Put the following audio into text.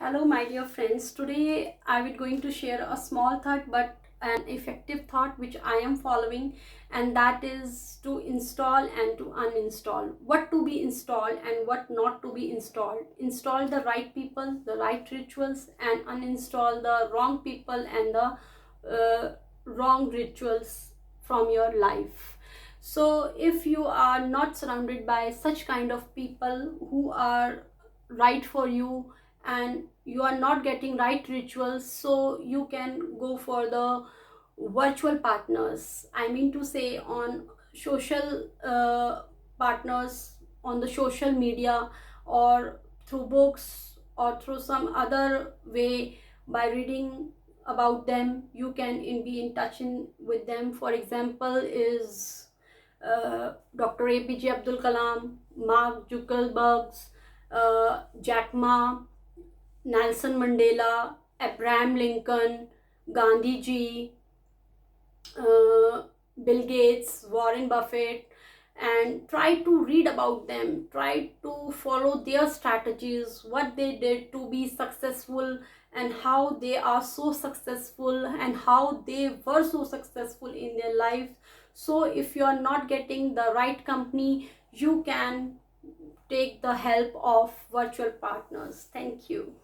Hello, my dear friends. Today I will going to share a small thought but an effective thought which I am following, and that is to install and to uninstall. What to be installed and what not to be installed. Install the right people, the right rituals, and uninstall the wrong people and the wrong rituals from your life. So if you are not surrounded by such kind of people who are right for you, and you are not getting right rituals, so you can go for the virtual partners. I mean to say, on social partners on the social media, or through books, or through some other way. By reading about them, you can be in touch with them. For example is Dr. APJ Abdul Kalam, Mark Zuckerberg's, Jack Ma, Nelson Mandela, Abraham Lincoln, Gandhi ji, Bill Gates, Warren Buffett, and try to read about them, try to follow their strategies, what they did to be successful, and how they are so successful, and how they were so successful in their life. So if you are not getting the right company, you can take the help of virtual partners. Thank you.